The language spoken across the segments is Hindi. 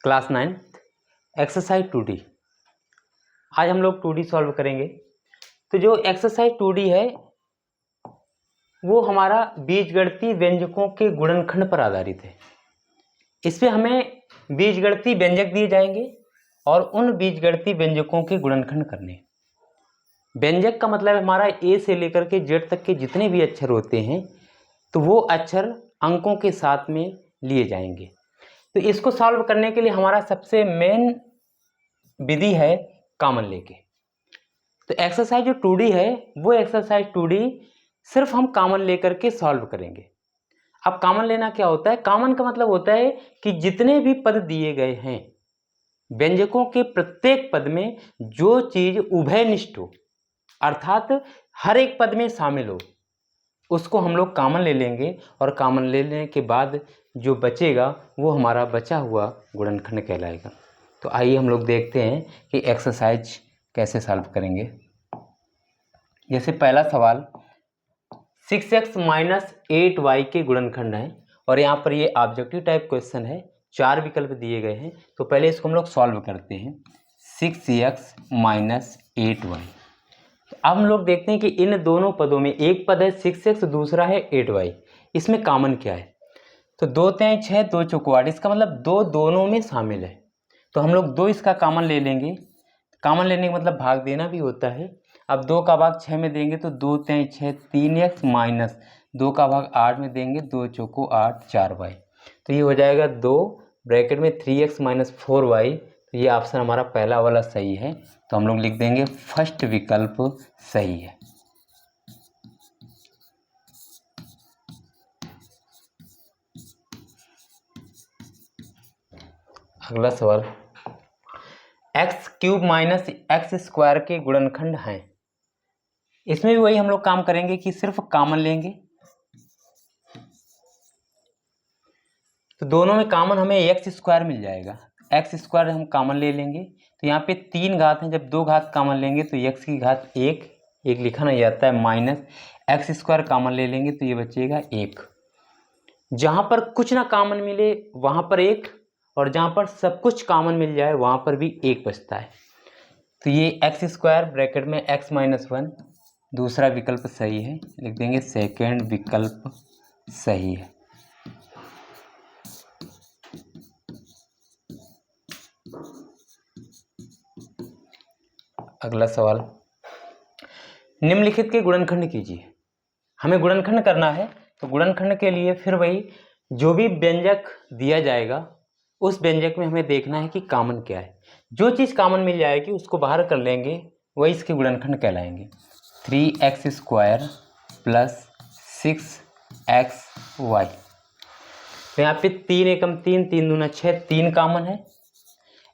Class 9 exercise 2D। आज हम लोग 2D सॉल्व करेंगे। तो जो एक्सरसाइज 2D है वो हमारा बीजगणितीय व्यंजकों के गुणनखंड पर आधारित है। इसमें हमें बीजगणितीय व्यंजक दिए जाएंगे और उन बीजगणितीय व्यंजकों के गुणनखंड करने। व्यंजक का मतलब हमारा ए से लेकर के जेड तक के जितने भी अक्षर होते हैं तो वो अक्षर अंकों के साथ में लिए जाएंगे। तो इसको सॉल्व करने के लिए हमारा सबसे मेन विधि है कॉमन लेके। तो एक्सरसाइज जो 2D है वो एक्सरसाइज 2D सिर्फ हम कॉमन लेकर के सॉल्व करेंगे। अब कॉमन लेना क्या होता है? कॉमन का मतलब होता है कि जितने भी पद दिए गए हैं व्यंजकों के प्रत्येक पद में जो चीज उभयनिष्ठ हो अर्थात हर एक पद में शामिल हो उसको हम लोग कॉमन ले लेंगे और कॉमन ले लेने के बाद जो बचेगा वो हमारा बचा हुआ गुणनखंड कहलाएगा। तो आइए हम लोग देखते हैं कि एक्सरसाइज कैसे सॉल्व करेंगे। जैसे पहला सवाल 6x - 8y के गुणनखंड है और यहाँ पर ये ऑब्जेक्टिव टाइप क्वेश्चन है, 4 विकल्प दिए गए हैं। तो पहले इसको हम लोग सॉल्व करते हैं। 6x - 8y। अब हम लोग देखते हैं कि इन दोनों पदों में एक पद है 6x दूसरा है 8y। इसमें कॉमन क्या है? तो 2 3 6 2 चौको 8, इसका मतलब दो दोनों में शामिल है। तो हम लोग 2 इसका कॉमन ले लेंगे। कॉमन लेने का मतलब भाग देना भी होता है। अब 2 का भाग 6 में देंगे तो 2 3 6 3x माइनस 2 का भाग 8 में देंगे 2 चौको 8 4y। तो ये हो जाएगा 2 ब्रैकेट में 3x - 4y। तो ये ऑप्शन हमारा पहला वाला सही है। तो हम लोग लिख देंगे फर्स्ट विकल्प सही है। अगला सवाल x³ - x² के गुणनखंड हैं। इसमें भी वही हम लोग काम करेंगे कि सिर्फ कॉमन लेंगे। तो दोनों में कॉमन हमें x² मिल जाएगा। x² हम कॉमन ले लेंगे। तो यहाँ पे 3 घात हैं, जब 2 घात कॉमन लेंगे तो x की घात 1 लिखा नहीं जाता है माइनस x² कॉमन ले लेंगे तो ये बचेगा 1। जहाँ पर कुछ ना कॉमन मिले वहाँ पर 1 और जहाँ पर सब कुछ कॉमन मिल जाए वहाँ पर भी 1 बचता है। तो ये x² ब्रैकेट में x - 1 दूसरा विकल्प सही है, लिख देंगे सेकेंड विकल्प सही है। अगला सवाल निम्नलिखित के गुणनखंड कीजिए। हमें गुणनखंड करना है तो गुणनखंड के लिए फिर वही जो भी व्यंजक दिया जाएगा उस व्यंजक में हमें देखना है कि कॉमन क्या है। जो चीज़ कॉमन मिल जाएगी उसको बाहर कर लेंगे, वही इसके गुणनखंड कहलाएंगे। 3x² + 6xy। तो यहाँ पे 3 एकम 3 3 दूना 6 3 कॉमन है।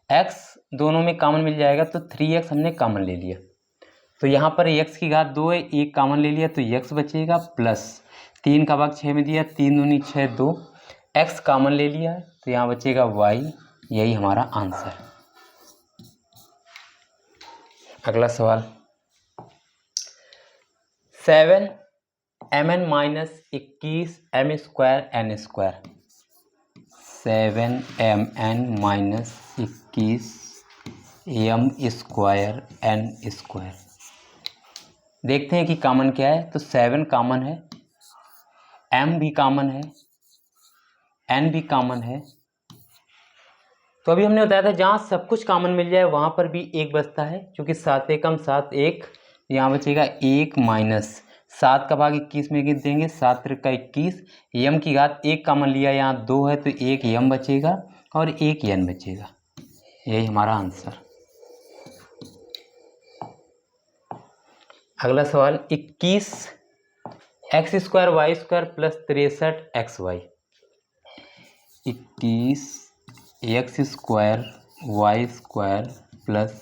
x दोनों में कॉमन मिल जाएगा तो 3x हमने कॉमन ले लिया। तो यहाँ पर x की घात 2 है, 1 कॉमन ले लिया तो x बचेगा प्लस 3 का भाग 6 में दिया 3 दूनी 6 2 x कॉमन ले लिया है तो यहाँ बचेगा y। यही हमारा आंसर। अगला सवाल 7mn - 21 m² n²। 7mn - 21 m² n²। देखते हैं कि कॉमन क्या है। तो 7 कॉमन है, m भी कॉमन है, n भी कॉमन है। तो अभी हमने बताया था जहाँ सब कुछ कॉमन मिल जाए वहाँ पर भी 1 बचता है, क्योंकि 7 एकम 7 1 यहाँ बचेगा 1 माइनस 7 का भाग 21 में गिन देंगे 7 त्रिका 21। m की घात 1 कॉमन लिया, यहाँ 2 है तो 1 m बचेगा और 1 n बचेगा। यही हमारा आंसर। अगला सवाल 21 x² y² + 63xy। 21 x² y² +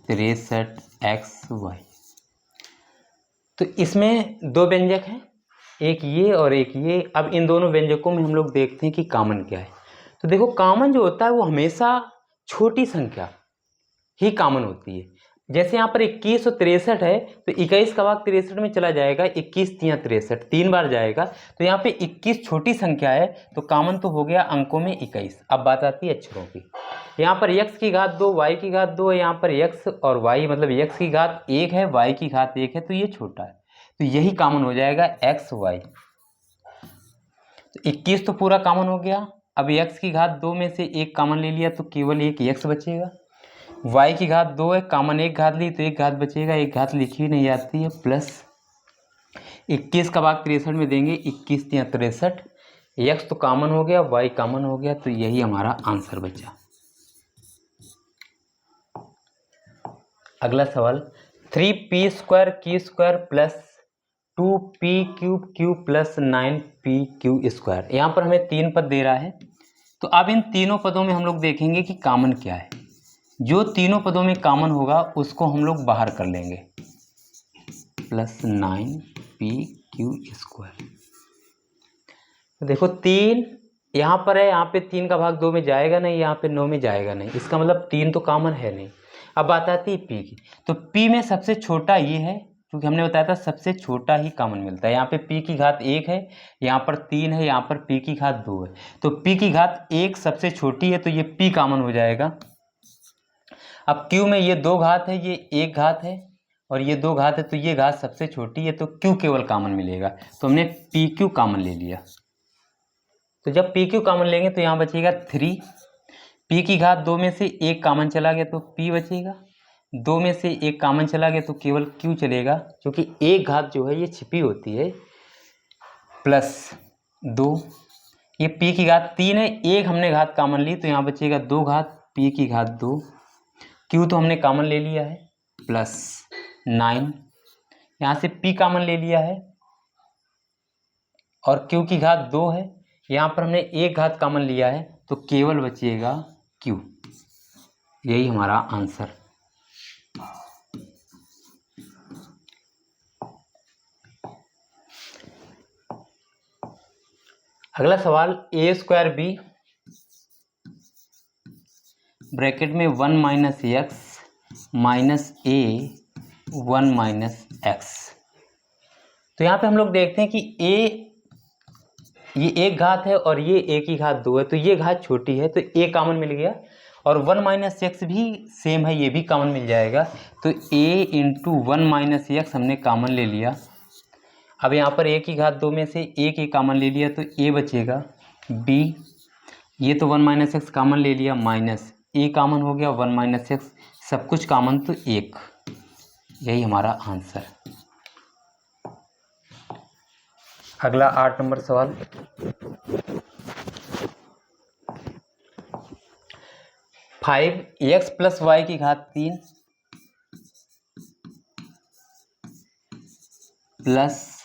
63xy। तो इसमें 2 व्यंजक हैं, एक ये और एक ये। अब इन दोनों व्यंजकों में हम लोग देखते हैं कि कॉमन क्या है। तो देखो कॉमन जो होता है वो हमेशा छोटी संख्या ही कॉमन होती है। जैसे यहाँ पर 21 और 63 है तो 21 का भाग 63 में चला जाएगा, 21 × 63 3 बार जाएगा। तो यहाँ पे 21 छोटी संख्या है तो कॉमन तो हो गया अंकों में 21। अब बात आती है अक्षरों की। यहाँ पर x की घात 2 y की घात 2 है, यहाँ पर x और y मतलब x की घात 1 है y की घात 1 है, तो ये छोटा है, तो यही कॉमन हो जाएगा x y। तो 21 तो पूरा कॉमन हो गया। अब x की घात 2 में से एक कॉमन ले लिया तो केवल एक x बचेगा। y की घात 2 है, कॉमन एक घात ली तो एक घात बचेगा, एक घात लिखी हुई नहीं जाती है, प्लस 21 का भाग 63 में देंगे, 21 या 63, x तो कॉमन हो गया, y कॉमन हो गया, तो यही हमारा आंसर बचा। अगला सवाल 3p² plus 2p³ plus 9p³ यहाँ पर हमें 3 पद दे रहा है। तो अब इन तीनों पदों में हम लोग देखेंगे कि कॉमन क्या है। जो तीनों पदों में कॉमन होगा उसको हम लोग बाहर कर लेंगे, प्लस 9p³। तो देखो 3 यहाँ पर है, यहाँ पे 3 का भाग 2 में जाएगा नहीं, यहाँ पे 9 में जाएगा नहीं, इसका मतलब 3 तो कॉमन है नहीं। अब बात आती है p की, तो p में सबसे छोटा ये है, क्योंकि हमने बताया था सबसे छोटा ही कॉमन मिलता है। यहाँ पे p की घात 1 है, यहाँ पर 3 है, यहाँ पर p की घात 2 है, तो p की घात 1 सबसे छोटी है, तो ये p कॉमन हो जाएगा। अब q में ये 2 घात है, ये 1 घात है और ये 2 घात है, तो ये घात सबसे छोटी है, तो q केवल कॉमन मिलेगा, तो हमने pq कॉमन ले लिया। तो जब pq कॉमन लेंगे तो यहाँ बचेगा 3, p की घात 2 में से एक कॉमन चला गया तो p बचेगा, 2 में से एक कॉमन चला गया तो केवल q चलेगा, क्योंकि एक घात जो है ये छिपी होती है, प्लस 2, ये p की घात 3 है, एक हमने घात कॉमन ली तो यहाँ बचेगा 2 घात, p की घात 2, q तो हमने कॉमन ले लिया है, प्लस 9, यहाँ से p कॉमन ले लिया है और q की घात 2 है, यहाँ पर हमने एक घात कॉमन लिया है, तो केवल बचेगा q, यही हमारा आंसर। अगला सवाल a² b ब्रैकेट में 1 minus x minus a 1 minus x. तो यहाँ पे हम लोग देखते हैं कि a ये एक घात है और ये a की घात 2 है, तो ये घात छोटी है, तो a कॉमन मिल गया, और 1 माइनस एक्स भी सेम है, ये भी कॉमन मिल जाएगा, तो a इंटू 1 माइनस एक्स हमने कॉमन ले लिया। अब यहाँ पर a की घात 2 में से एक a कॉमन ले लिया तो a बचेगा, b ये तो 1 माइनस एक्स कॉमन ले लिया, माइनस a कॉमन हो गया, 1 माइनस एक्स सब कुछ कॉमन तो 1, यही हमारा आंसर। अगला 8 नंबर सवाल 5x प्लस वाई की घात 3 प्लस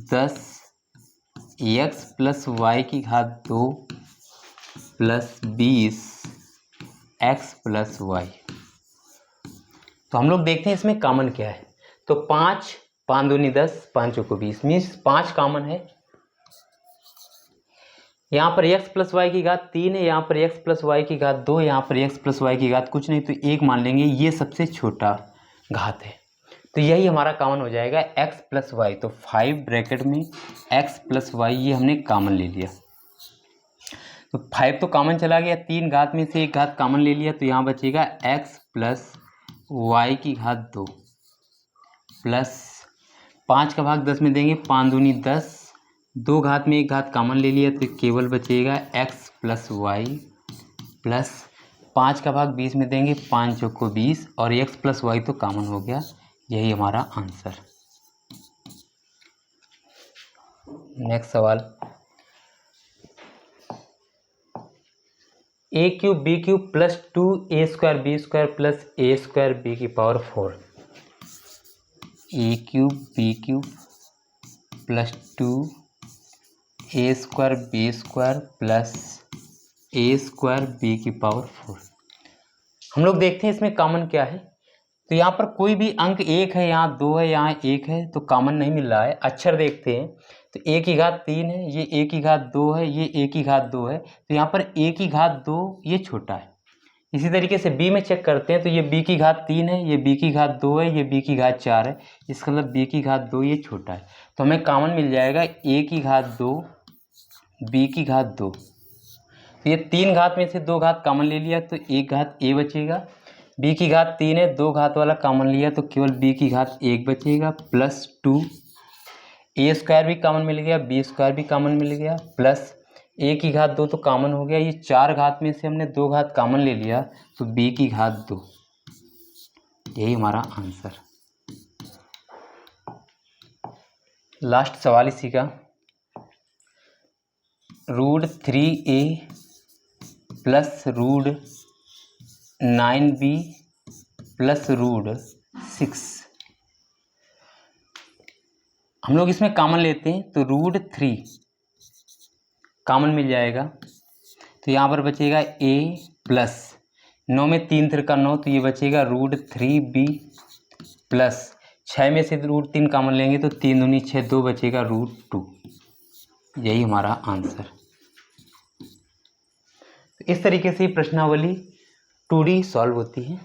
10x प्लस वाई की घात 2 प्लस 20x प्लस वाई। तो हम लोग देखते हैं इसमें कॉमन क्या है। तो 5 5 दूनी 10, 5 चौको 20, मीन्स 5 कॉमन है। यहाँ पर x प्लस वाई की घात 3 है, यहाँ पर x प्लस वाई की घात 2, यहाँ पर x प्लस वाई की घात कुछ नहीं, तो 1 मान लेंगे, ये सबसे छोटा घात है, तो यही हमारा कॉमन हो जाएगा x प्लस वाई। तो 5 ब्रैकेट में x प्लस वाई ये हमने कॉमन ले लिया, तो 5 तो कॉमन चला गया, 3 घात में से एक घात कॉमन ले लिया, तो यहाँ बचेगा x प्लस वाई की घात 2 प्लस 5 का भाग 10 में देंगे, 5 दूनी 10, 2 घात में एक घात कॉमन ले लिया, तो केवल बचेगा x प्लस वाई प्लस 5 का भाग 20 में देंगे, 5 चौको 20, और x प्लस वाई तो कॉमन हो गया, यही हमारा आंसर। नेक्स्ट सवाल a³ b³ plus 2a² b² plus a² b की power 4। a³ b³ plus 2a² b² plus a² b की पावर 4। हम लोग देखते हैं इसमें कॉमन क्या है। तो यहाँ पर कोई भी अंक 1 है, यहाँ 2 है, यहाँ 1 है, तो कॉमन नहीं मिल रहा है। अक्षर देखते हैं तो a की घात 3 है, ये a की घात 2 है, ये a की घात 2 है, तो यहाँ पर a की घात 2 ये छोटा है। इसी तरीके से b में चेक करते हैं तो ये b की घात 3 है, ये b की घात 2 है, ये b की घात 4 है, इसका मतलब b की घात 2 ये छोटा है, तो हमें कॉमन मिल जाएगा a की घात 2 b की घात 2। तो ये 3 घात में से 2 घात कॉमन ले लिया तो 1 घात a बचेगा। b की घात 3 है, 2 घात वाला कॉमन लिया तो केवल b की घात 1 बचेगा, प्लस 2 a स्क्वायर भी कॉमन मिल गया, b स्क्वायर भी कॉमन मिल गया, प्लस a की घात 2 तो कॉमन हो गया। ये 4 घात में से हमने 2 घात कॉमन ले लिया तो b की घात 2, यही हमारा आंसर। लास्ट सवाल इसी का, √3a प्लस √9b प्लस √6, हम लोग इसमें कॉमन लेते हैं तो √3 कॉमन मिल जाएगा तो यहाँ पर बचेगा a प्लस 9 में 3 3 का 9 तो ये बचेगा √3b प्लस 6 में से √3 कॉमन लेंगे तो 3 दूनी 6, 2 बचेगा √2, यही हमारा आंसर। तो इस तरीके से प्रश्नावली 2D सॉल्व होती है।